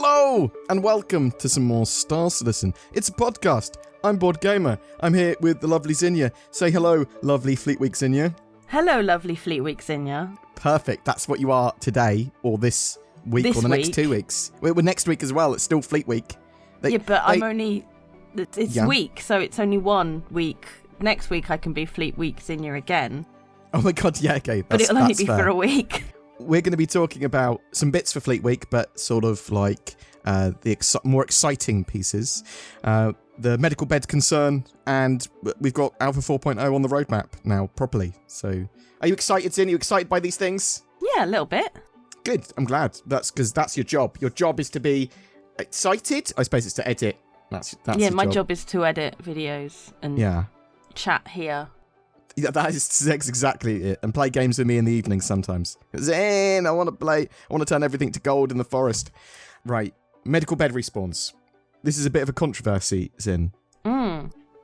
Hello, and welcome to some more Star Citizen. It's a podcast. I'm BoredGamer. I'm here with the lovely Zinnia. Say hello, lovely Fleet Week Zinnia. Hello, lovely Fleet Week Zinnia. Perfect. That's what you are today, or this week, or the next 2 weeks. Well, next week as well. It's still Fleet Week. I'm only... It's week, so it's only 1 week. Next week I can be Fleet Week Zinnia again. Oh my god, yeah, okay. But it'll only be for a week. We're going to be talking about some bits for Fleet Week, but sort of like the more exciting pieces. The medical bed concern, and we've got Alpha 4.0 on the roadmap now, properly. So, are you excited, Zin? Are you excited by these things? Yeah, a little bit. Good, I'm glad. That's because that's your job. Your job is to be excited. I suppose it's to edit. That's my job is to edit videos and chat here. Yeah, that is exactly it. And play games with me in the evening sometimes. Zin, I want to play. I want to turn everything to gold in the forest. Right, medical bed respawns. This is a bit of a controversy, Zin.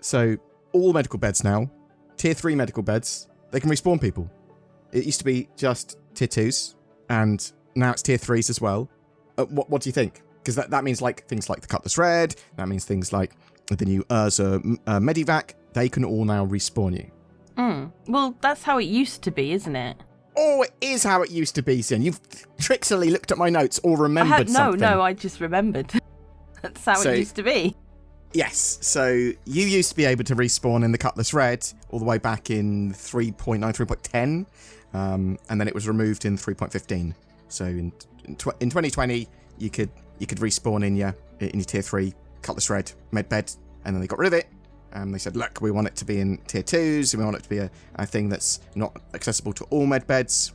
So, all medical beds now, tier 3 medical beds, they can respawn people. It used to be just tier 2s, and now it's tier 3s as well. What do you think? Because that means like things like the Cutlass Red, that means things like the new Urza Medivac, they can all now respawn you. Well, that's how it used to be, isn't it? Oh, it is how it used to be, Sin. You've tricksily looked at my notes or remembered something. No, I just remembered. That's how it used to be. Yes, so you used to be able to respawn in the Cutlass Red all the way back in 3.9, 3.10, and then it was removed in 3.15. So in 2020, you could respawn in your tier 3 Cutlass Red medbed, and then they got rid of it. They said, look, we want it to be in tier 2s, and we want it to be a thing that's not accessible to all med beds.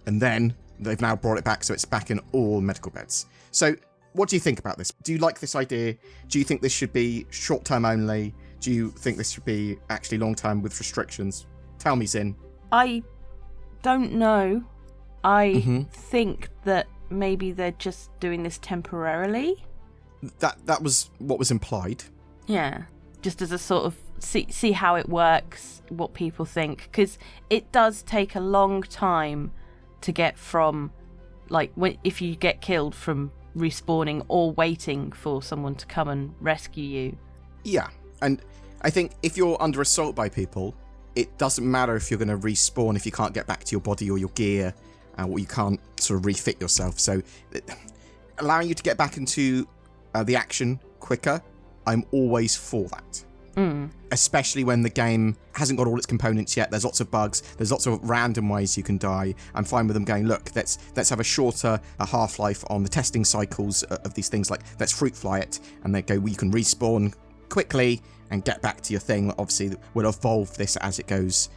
And then they've now brought it back, so it's back in all medical beds. So what do you think about this? Do you like this idea? Do you think this should be short-term only? Do you think this should be actually long-term with restrictions? Tell me, Zin. I don't know. I think that maybe they're just doing this temporarily. That was what was implied. Yeah. Just as a sort of see how it works, what people think. Because it does take a long time to get from, like, if you get killed from respawning or waiting for someone to come and rescue you. Yeah, and I think if you're under assault by people, it doesn't matter if you're going to respawn if you can't get back to your body or your gear, or you can't sort of refit yourself. So allowing you to get back into the action quicker, I'm always for that. Especially when the game hasn't got all its components yet. There's lots of bugs. There's lots of random ways you can die. I'm fine with them going, look, let's have a shorter half-life on the testing cycles of these things. Like, let's fruit fly it. And they go, well, you can respawn quickly and get back to your thing. Obviously, we'll evolve this as it goes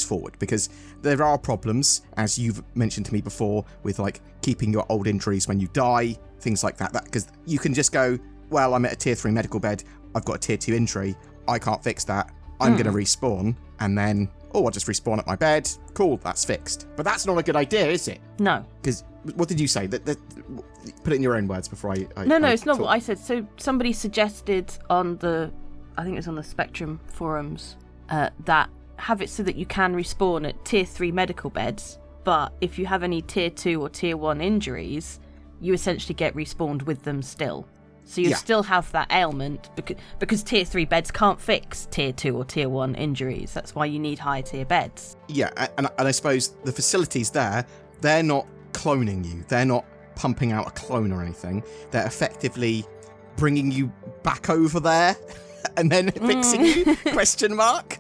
forward. Because there are problems, as you've mentioned to me before, with like keeping your old injuries when you die, things like that. Because you can just go, well, I'm at a tier 3 medical bed. I've got a tier 2 injury. I can't fix that. I'm going to respawn. And then, I'll just respawn at my bed. Cool, that's fixed. But that's not a good idea, is it? No. Because, what did you say? Put it in your own words before I No, it's not what I said. So somebody suggested on I think it was on the Spectrum forums, that have it so that you can respawn at tier 3 medical beds. But if you have any tier 2 or tier 1 injuries, you essentially get respawned with them still. So you still have that ailment because tier 3 beds can't fix tier 2 or tier 1 injuries. That's why you need high tier beds. Yeah, and I suppose the facilities there, they're not cloning you. They're not pumping out a clone or anything. They're effectively bringing you back over there and then fixing you? Question mark.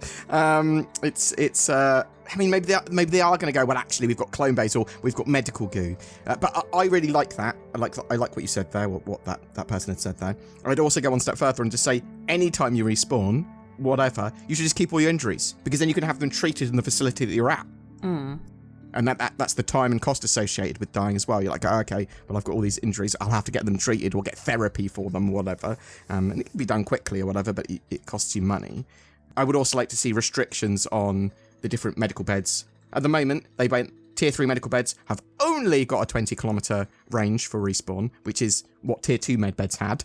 I mean, maybe they are going to go, well, actually, we've got clone base or we've got medical goo. But I really like that. I like what you said there, what that person had said there. I'd also go one step further and just say, anytime you respawn, whatever, you should just keep all your injuries, because then you can have them treated in the facility that you're at. And that's the time and cost associated with dying as well. You're like, oh, okay, well, I've got all these injuries. I'll have to get them treated or get therapy for them or whatever. And it can be done quickly or whatever, but it costs you money. I would also like to see restrictions on the different medical beds. At the moment, they went, tier 3 medical beds have only got a 20-kilometre range for respawn, which is what tier 2 med beds had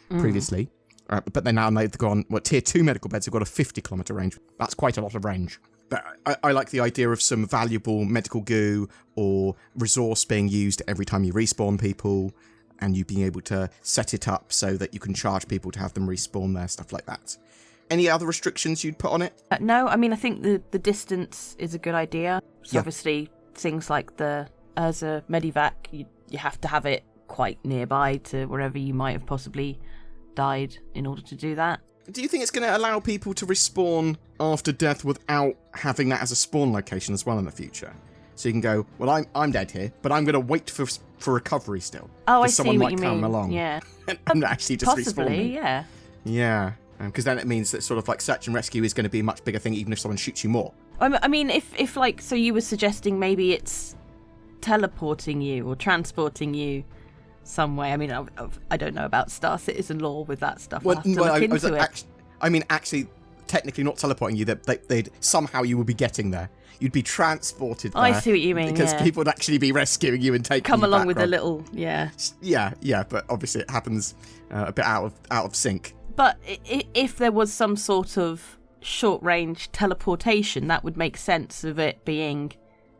previously. But they've gone, tier 2 medical beds have got a 50-kilometre range. That's quite a lot of range. But I like the idea of some valuable medical goo or resource being used every time you respawn people. and you being able to set it up so that you can charge people to have them respawn there, stuff like that. Any other restrictions you'd put on it? No, I mean, I think the distance is a good idea. So Yeah. obviously, things like the Urza Medivac, you have to have it quite nearby to wherever you might have possibly died in order to do that. Do you think it's going to allow people to respawn after death without having that as a spawn location as well in the future? So you can go, well, I'm dead here, but I'm going to wait for recovery still. Oh, I see someone what might you come mean. along Yeah. and actually just respawn Possibly, me. yeah. Yeah, because then it means that sort of like search and rescue is going to be a much bigger thing, even if someone shoots you more. I mean, if like, so you were suggesting maybe it's teleporting you or transporting you some way. I mean, I don't know about Star Citizen lore with that stuff. I'll have to look into it. Actually, technically not teleporting you. They'd somehow you would be getting there. You'd be transported there. I see what you mean. Because people would actually be rescuing you and taking come you along back, with right? a little, yeah. Yeah, but obviously it happens a bit out of sync. But if there was some sort of short-range teleportation, that would make sense of it being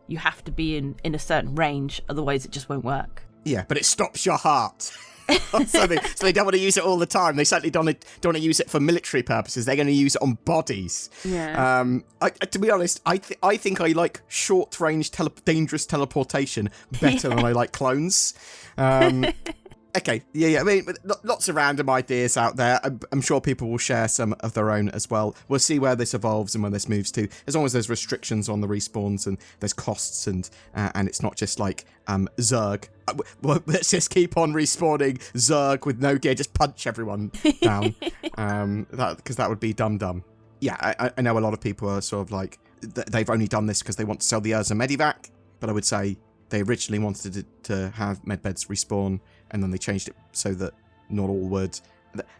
you have to be in a certain range, otherwise it just won't work. Yeah, but it stops your heart. so they don't want to use it all the time. They certainly don't want to use it for military purposes. They're going to use it on bodies. Yeah. To be honest, I think I like short-range dangerous teleportation better than I like clones. Okay, yeah. I mean, lots of random ideas out there. I'm sure people will share some of their own as well. We'll see where this evolves and where this moves to. As long as there's restrictions on the respawns and there's costs and it's not just like Zerg. Well, let's just keep on respawning Zerg with no gear. Just punch everyone down. Because that would be dumb. Yeah, I know a lot of people are sort of like they've only done this because they want to sell the Urza Medivac, but I would say they originally wanted to have medbeds respawn, and then they changed it so that not all would.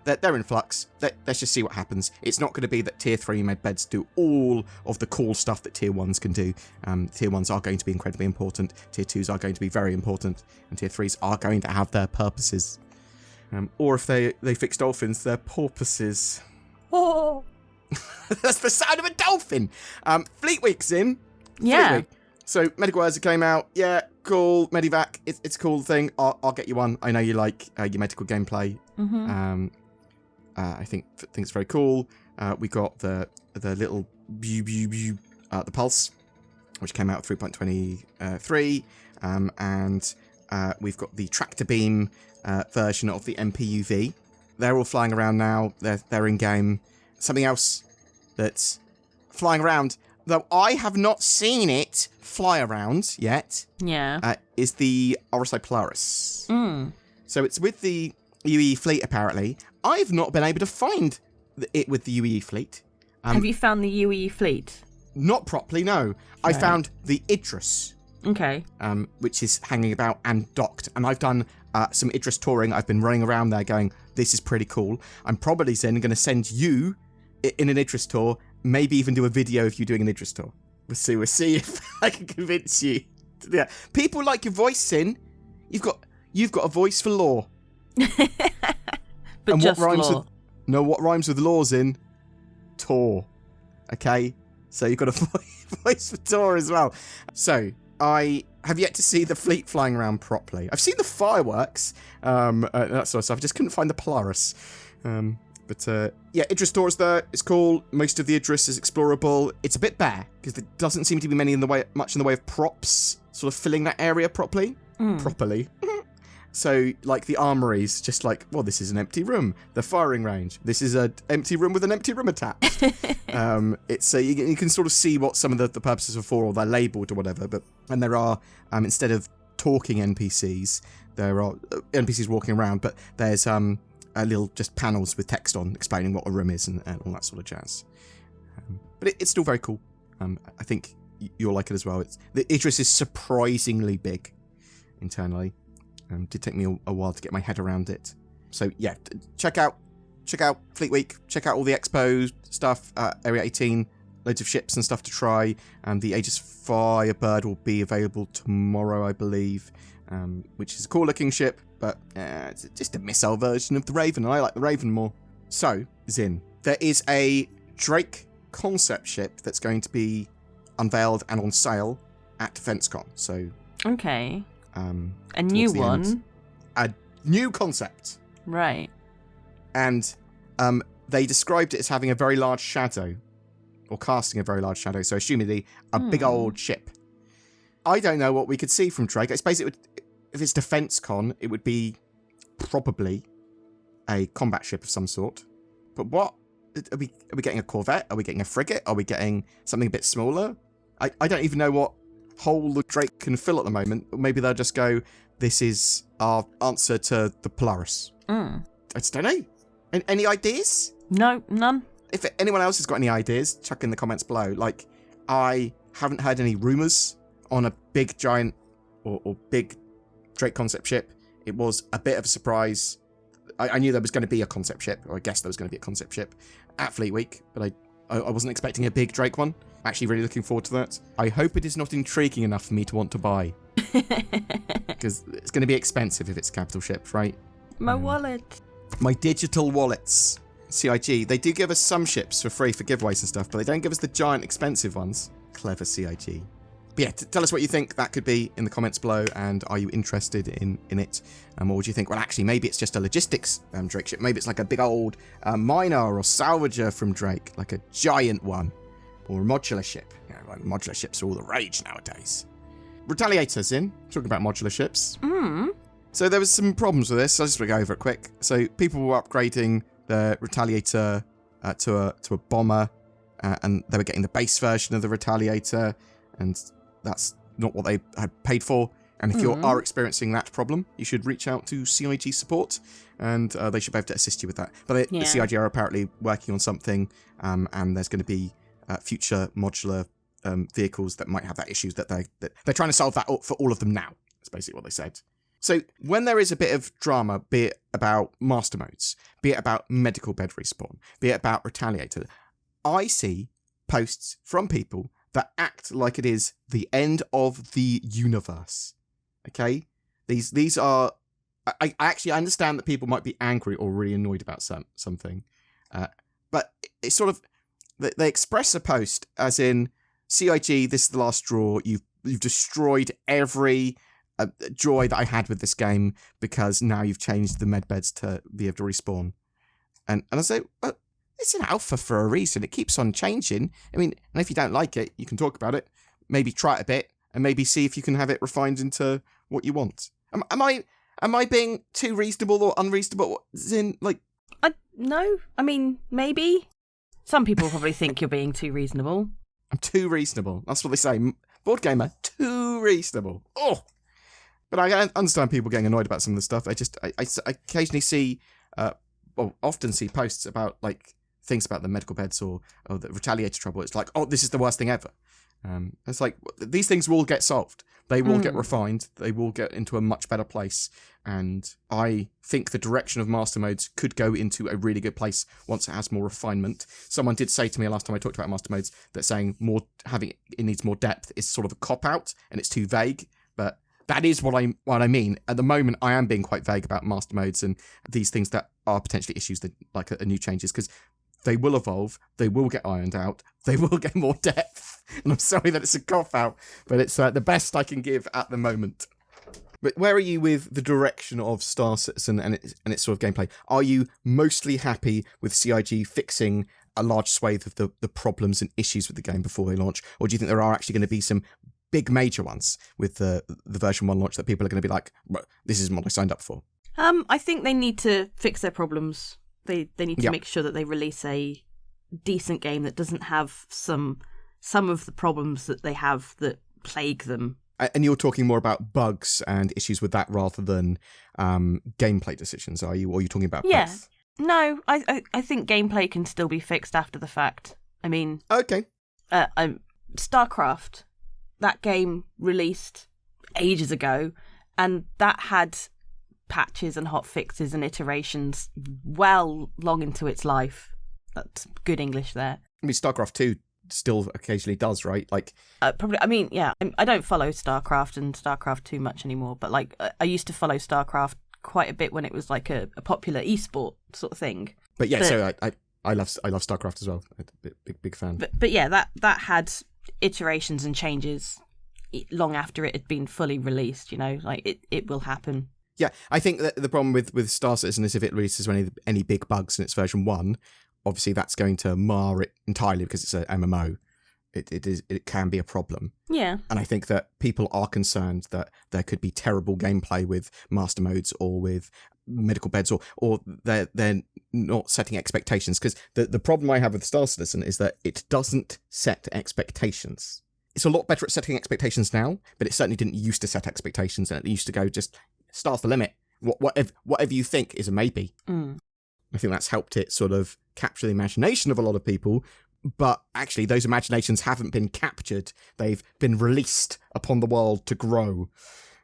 They're in flux. Let's just see what happens. It's not going to be that Tier 3 medbeds do all of the cool stuff that Tier 1s can do. Tier 1s are going to be incredibly important. Tier 2s are going to be very important. And Tier 3s are going to have their purposes. Or if they fix dolphins, their porpoises. Oh. That's the sound of a dolphin! Fleet Week's in. Yeah. Fleet Week. So, Medical Urza came out. Yeah, cool. Medivac, it's a cool thing. I'll get you one. I know you like your medical gameplay. Mm-hmm. I think it's very cool. We got the little the Pulse, which came out at 3.23. And we've got the Tractor Beam version of the MPUV. They're all flying around now. They're in game. Something else that's flying around, though I have not seen it fly around yet, is the RSI Polaris. So it's with the UE fleet, apparently. I've not been able to find it with the UE fleet. Have you found the UE fleet? Not properly, no. Okay. I found the Idris. Okay. Which is hanging about and docked. And I've done some Idris touring. I've been running around there going, this is pretty cool. I'm probably then going to send you in an Idris tour, maybe even do a video of you doing an Idris tour. We'll see if I can convince you. Yeah. People like your voice, Sin. You've got a voice for lore. But and just what rhymes lore. What rhymes with laws in? Tour. Okay? So you've got a voice for tour as well. So, I have yet to see the fleet flying around properly. I've seen the fireworks, that sort of stuff. I just couldn't find the Polaris. Yeah, Idris Tour's there. It's cool. Most of the Idris is explorable. It's a bit bare, because there doesn't seem to be much in the way of props sort of filling that area properly. So, like, the armory's just like, well, this is an empty room. The firing range. This is an empty room with an empty room attached. It's you can sort of see what some of the purposes are for, or they're labelled or whatever. And there are, instead of talking NPCs, there are NPCs walking around, but there's a little just panels with text on explaining what a room is and all that sort of jazz. But it's still very cool. I think you'll like it as well. The Idris is surprisingly big internally. Did take me a while to get my head around it. So yeah, check out Fleet Week. Check out all the expo stuff. Area 18, loads of ships and stuff to try. And the Aegis Firebird will be available tomorrow, I believe, which is a cool looking ship, but it's just a missile version of the Raven, and I like the Raven more. So, Zin, there is a Drake concept ship that's going to be unveiled and on sale at DefenseCon. So okay. A new one? new concept. Right. And they described it as having a very large shadow, or casting a very large shadow, so assumedly a big old ship. I don't know what we could see from Drake. I suppose it would, if it's Defense Con, it would be probably a combat ship of some sort. But what? Are we getting a corvette? Are we getting a frigate? Are we getting something a bit smaller? I don't even know what hole the Drake can fill at the moment. Maybe they'll just go, this is our answer to the Polaris. I just don't know. Any ideas? No, none. If anyone else has got any ideas, chuck in the comments below. Like, I haven't heard any rumours on a big, giant, or big Drake concept ship. It was a bit of a surprise. I knew there was going to be a concept ship, or I guessed there was going to be a concept ship at Fleet Week, but I wasn't expecting a big Drake one. Actually really looking forward to that. I hope it is not intriguing enough for me to want to buy. Because it's going to be expensive if it's a capital ship, right? My wallet. My digital wallets. CIG, they do give us some ships for free for giveaways and stuff, but they don't give us the giant expensive ones. Clever CIG. But yeah, tell us what you think that could be in the comments below, and are you interested in it? Or would you think, well, actually, maybe it's just a logistics Drake ship. Maybe it's like a big old miner or salvager from Drake, like a giant one. Or a modular ship. You know, like modular ships are all the rage nowadays. Retaliator's in, talking about modular ships. So there was some problems with this. I'll just go over it quick. So people were upgrading the Retaliator to a bomber, and they were getting the base version of the Retaliator, and that's not what they had paid for. And if you are experiencing that problem, you should reach out to CIG support, and they should be able to assist you with that. But the CIG are apparently working on something, and there's going to be future modular vehicles that might have that issues that they're trying to solve that for all of them now. That's basically what they said. So when there is a bit of drama, be it about master modes, be it about medical bed respawn, be it about Retaliator, I see posts from people that act like it is the end of the universe. Okay? These are... I actually understand that people might be angry or really annoyed about something. But it's sort of... They express a post as in, CIG, this is the last straw. You've destroyed every joy that I had with this game because now you've changed the medbeds to be able to respawn. And I say, well, it's an alpha for a reason. It keeps on changing. I mean, and if you don't like it, you can talk about it. Maybe try it a bit and maybe see if you can have it refined into what you want. Am I being too reasonable or unreasonable? As in, like... No. I mean, maybe. Some people probably think you're being too reasonable. I'm too reasonable. That's what they say. BoredGamer, too reasonable. Oh! But I understand people getting annoyed about some of the stuff. I occasionally see, often see posts about, like, things about the medical beds or the Retaliator trouble. It's like, oh, this is the worst thing ever. It's like, these things will get solved. They will get refined. They will get into a much better place. And I think the direction of master modes could go into a really good place once it has more refinement. Someone did say to me last time I talked about master modes that saying it needs more depth is sort of a cop-out and it's too vague. But that is what I mean. At the moment, I am being quite vague about master modes and these things that are potentially issues that like a new changes, because they will evolve, they will get ironed out, they will get more depth. And I'm sorry that it's a cop-out, but it's the best I can give at the moment. But where are you with the direction of Star Citizen and its sort of gameplay? Are you mostly happy with CIG fixing a large swathe of the problems and issues with the game before they launch? Or do you think there are actually going to be some big major ones with the version 1 launch that people are going to be like, well, this isn't what I signed up for? I think they need to fix their problems. They need to make sure that they release a decent game that doesn't have some of the problems that they have that plague them. And you're talking more about bugs and issues with that rather than gameplay decisions, are you? Or are you talking about both? No, I think gameplay can still be fixed after the fact. I mean... Okay. StarCraft, that game released ages ago, and that had patches and hot fixes and iterations well long into its life. That's good English there. I mean, StarCraft 2 still occasionally does, right? Like probably. I mean, yeah. I don't follow StarCraft and StarCraft too much anymore, but like I used to follow StarCraft quite a bit when it was like a popular esport sort of thing. But yeah, so I love StarCraft as well. Big fan. But yeah, that had iterations and changes long after it had been fully released. You know, like it will happen. Yeah, I think that the problem with Star Citizen is if it releases any big bugs in its version 1, obviously that's going to mar it entirely because it's a MMO. It can be a problem. Yeah. And I think that people are concerned that there could be terrible gameplay with master modes or with medical beds, or they're not setting expectations. Because the problem I have with Star Citizen is that it doesn't set expectations. It's a lot better at setting expectations now, but it certainly didn't used to set expectations, and it used to go just stars the limit. Whatever you think is a maybe. I think that's helped it sort of capture the imagination of a lot of people, but actually those imaginations haven't been captured. They've been released upon the world to grow.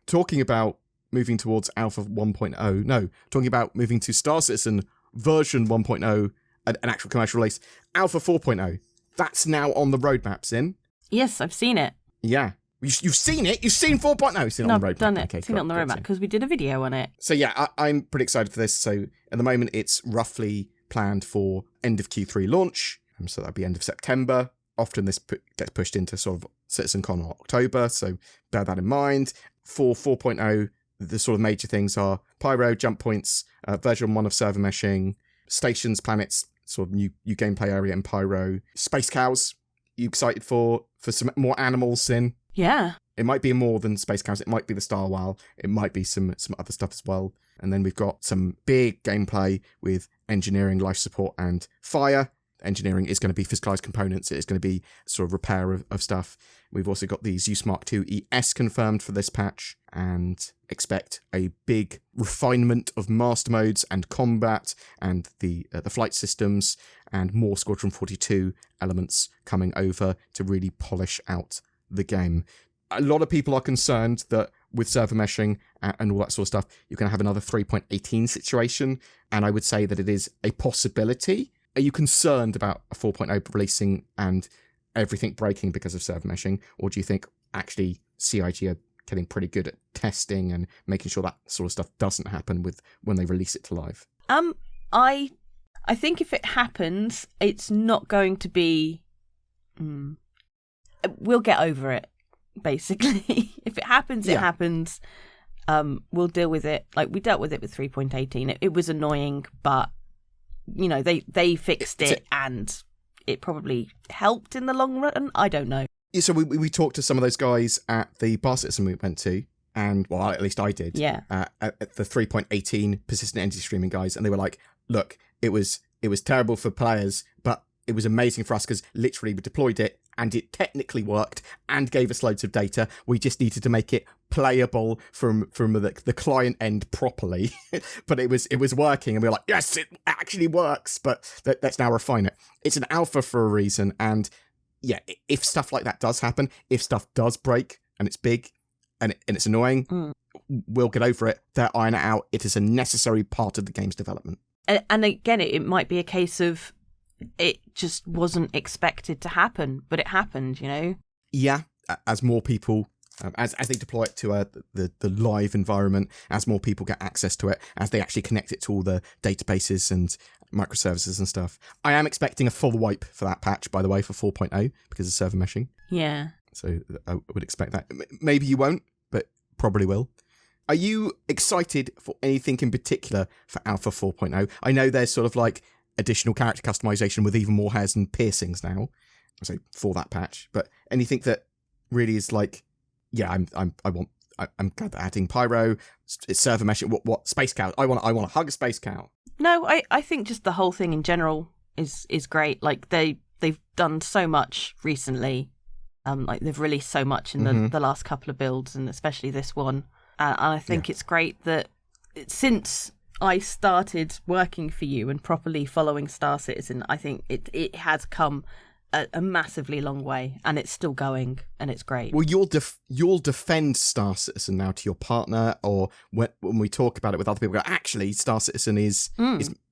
Talking about moving towards Alpha 1.0, no, talking about moving to Star Citizen version 1.0, an actual commercial release, Alpha 4.0. That's now on the roadmap, Sin. Yes, I've seen it. Yeah. You've seen it? You've seen 4.0? You've seen it on the roadmap? I've done it. Okay, seen it on the roadmap because we did a video on it. So yeah, I'm pretty excited for this. So at the moment, it's roughly planned for end of Q3 launch. So that'll be end of September. Often this gets pushed into sort of CitizenCon or October, so bear that in mind. For 4.0, the sort of major things are Pyro, jump points, version 1 of server meshing, stations, planets, sort of new gameplay area in Pyro, space cows. You excited for some more animals, Sin? Yeah. It might be more than space cows. It might be the Star Wow. It might be some other stuff as well. And then we've got some big gameplay with engineering, life support, and fire. Engineering is going to be physicalized components. It is going to be sort of repair of stuff. We've also got the Zeus Mark II ES confirmed for this patch, and expect a big refinement of master modes and combat and the flight systems and more Squadron 42 elements coming over to really polish out the game. A lot of people are concerned that with server meshing and all that sort of stuff, you're going to have another 3.18 situation, and I would say that it is a possibility. Are you concerned about a 4.0 releasing and everything breaking because of server meshing, or do you think actually CIG are getting pretty good at testing and making sure that sort of stuff doesn't happen when they release it to live? I think if it happens, it's not going to be... We'll get over it, basically. If it happens, it happens. We'll deal with it. Like we dealt with it with 3.18. It was annoying, but they fixed it, and it probably helped in the long run. I don't know. Yeah, so we talked to some of those guys at the Bar Citizen we went to, and well, at least I did. Yeah. At the 3.18 persistent entity streaming guys, and they were like, "Look, it was terrible for players, but it was amazing for us because literally we deployed it and it technically worked and gave us loads of data. We just needed to make it playable from the client end properly, but it was working, and we were like, yes, it actually works, but let's now refine it. It's an alpha for a reason, and yeah, if stuff like that does happen, if stuff does break and it's big and it's annoying, we'll get over it. They'll iron it out. It is a necessary part of the game's development. And again, it might be a case of it just wasn't expected to happen, but it happened, Yeah, as more people, as they deploy it to the live environment, as more people get access to it, as they actually connect it to all the databases and microservices and stuff. I am expecting a full wipe for that patch, by the way, for 4.0 because of server meshing. Yeah. So I would expect that. Maybe you won't, but probably will. Are you excited for anything in particular for Alpha 4.0? I know there's sort of like additional character customization with even more hairs and piercings now, so for that patch. But anything that really is like, yeah, I'm glad they're adding Pyro, it's server meshing. What space cow? I want to hug a space cow. No, I think just the whole thing in general is great. Like they've done so much recently. Like they've released so much in the last couple of builds, and especially this one. And I think it's great that since I started working for you and properly following Star Citizen, I think it has come a massively long way, and it's still going, and it's great. Well, you'll defend Star Citizen now to your partner, or when we talk about it with other people, go, actually, Star Citizen is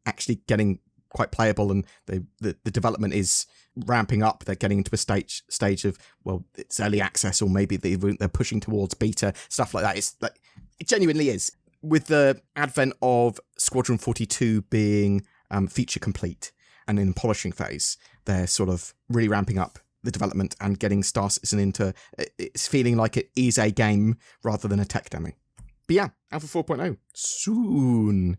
actually getting quite playable, and the development is ramping up. They're getting into a stage of, well, it's early access, or maybe they're pushing towards beta, stuff like that. It's like, it genuinely is. With the advent of Squadron 42 being feature complete and in the polishing phase, they're sort of really ramping up the development and getting Star Citizen into, it's feeling like it is a game rather than a tech demo. But yeah, Alpha 4.0 soon.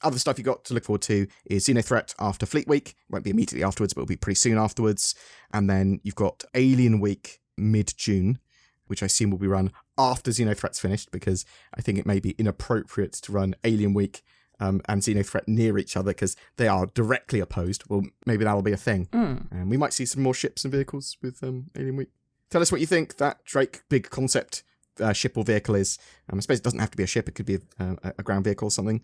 Other stuff you got to look forward to is Xenothreat after Fleet Week. It won't be immediately afterwards, but it'll be pretty soon afterwards. And then you've got Alien Week mid-June, which I assume will be run after Xenothreat's finished, because I think it may be inappropriate to run Alien Week and Xenothreat near each other, because they are directly opposed. Well, maybe that'll be a thing. And we might see some more ships and vehicles with Alien Week. Tell us what you think that Drake big concept ship or vehicle is. I suppose it doesn't have to be a ship. It could be a ground vehicle or something,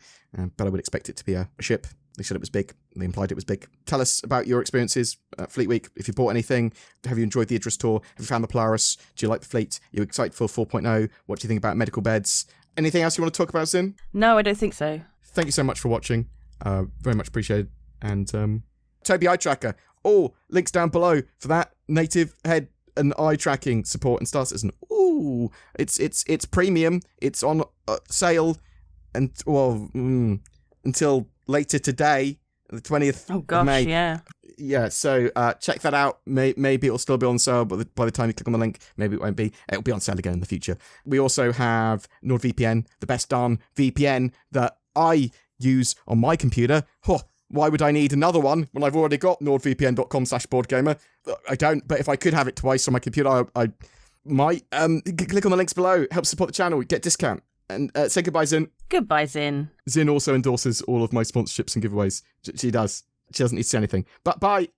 but I would expect it to be a ship. They said it was big. They implied it was big. Tell us about your experiences at Fleet Week. If you bought anything, have you enjoyed the Idris tour? Have you found the Polaris? Do you like the fleet? Are you excited for 4.0? What do you think about medical beds? Anything else you want to talk about, Zin? No, I don't think so. Thank you so much for watching. Very much appreciated. And Toby Eye Tracker. Oh, links down below for that native head and eye tracking support and Star Citizen. Ooh, it's premium. It's on sale, and until later today, the 20th of May. Yeah. So check that out. Maybe it'll still be on sale, but by the time you click on the link, maybe it won't be. It'll be on sale again in the future. We also have NordVPN, the best darn VPN that I use on my computer. Why would I need another one when I've already got nordvpn.com/BoredGamer? I don't, but if I could have it twice on my computer, I might. Click on the links below. Help support the channel. Get discount. And say goodbye, Zin. Goodbye, Zin. Zin also endorses all of my sponsorships and giveaways. She does. She doesn't need to say anything. But bye.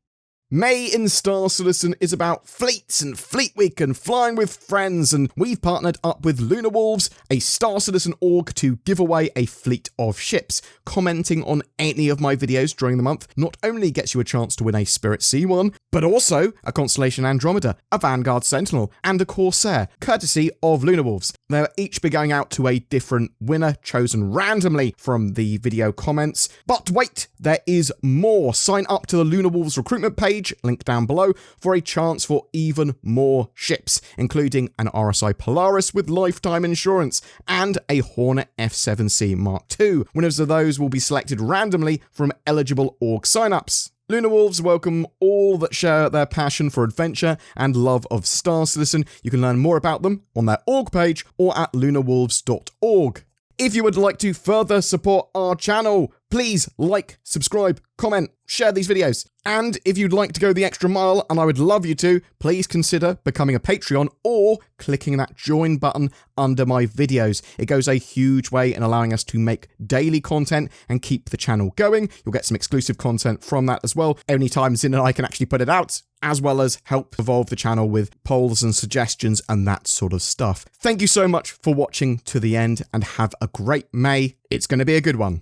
May in Star Citizen is about fleets and Fleet Week and flying with friends, and we've partnered up with Lunar Wolves, a Star Citizen org, to give away a fleet of ships. Commenting on any of my videos during the month not only gets you a chance to win a Spirit C1, but also a Constellation Andromeda, a Vanguard Sentinel, and a Corsair, courtesy of Lunar Wolves. They'll each be going out to a different winner chosen randomly from the video comments. But wait, there is more. Sign up to the Lunar Wolves recruitment page, link down below, for a chance for even more ships, including an RSI Polaris with lifetime insurance and a Hornet F7C Mark II. Winners of those will be selected randomly from eligible org signups. Lunar Wolves welcome all that share their passion for adventure and love of Star Citizen. You can learn more about them on their org page or at lunarwolves.org. If you would like to further support our channel, please like, subscribe, comment, share these videos. And if you'd like to go the extra mile, and I would love you to, please consider becoming a Patreon or clicking that join button under my videos. It goes a huge way in allowing us to make daily content and keep the channel going. You'll get some exclusive content from that as well. Only time Zin and I can actually put it out, as well as help evolve the channel with polls and suggestions and that sort of stuff. Thank you so much for watching to the end, and have a great May. It's going to be a good one.